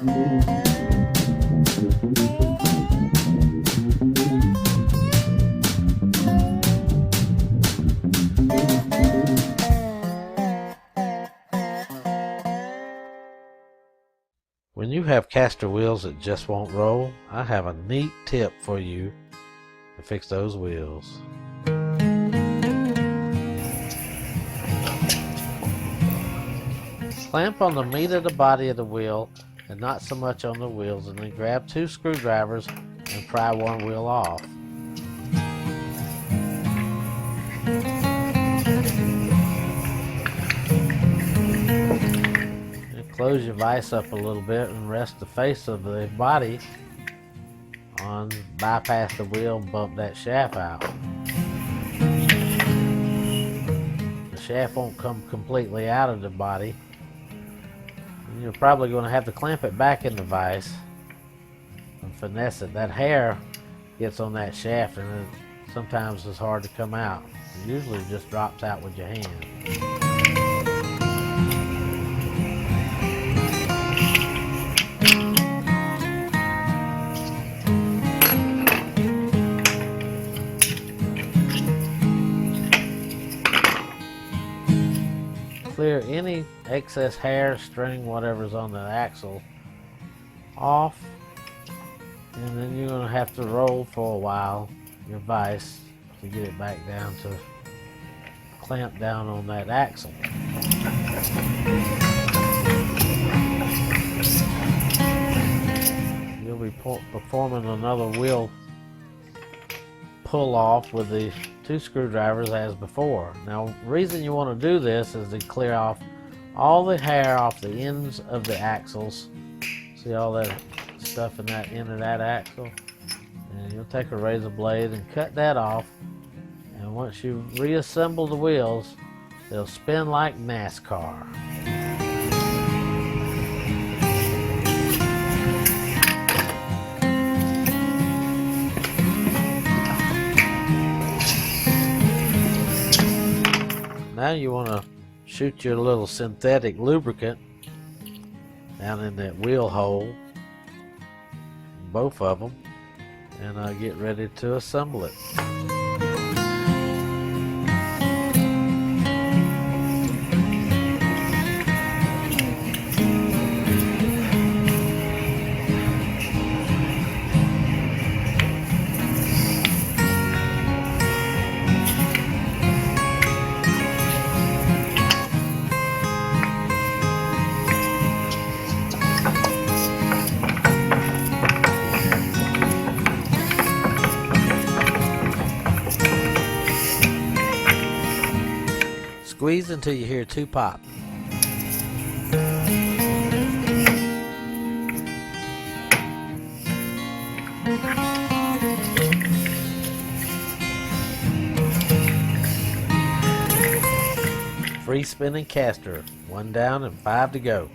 When you have caster wheels that just won't roll, I have a neat tip for you to fix those wheels. Clamp on the meat of the body of the wheel and not so much on the wheels, and then grab 2 screwdrivers and pry one wheel off. Close your vise up a little bit and rest the face of the body on, bypass the wheel and bump that shaft out. The shaft won't come completely out of the body. And you're probably going to have to clamp it back in the vise and finesse it. That hair gets on that shaft and it sometimes it's hard to come out. It usually just drops out with your hand. Clear any excess hair, string, whatever's on the axle off, and then you're going to have to roll for a while your vise to get it back down to clamp down on that axle. You'll be performing another wheel pull off with the 2 screwdrivers as before. Now, the reason you want to do this is to clear off all the hair off the ends of the axles. See all that stuff in that end of that axle? And you'll take a razor blade and cut that off. And once you reassemble the wheels, they'll spin like NASCAR. Now you want to shoot your little synthetic lubricant down in that wheel hole, both of them, and get ready to assemble it. Squeeze until you hear 2 pop. Free spinning caster, 1 down and 5 to go.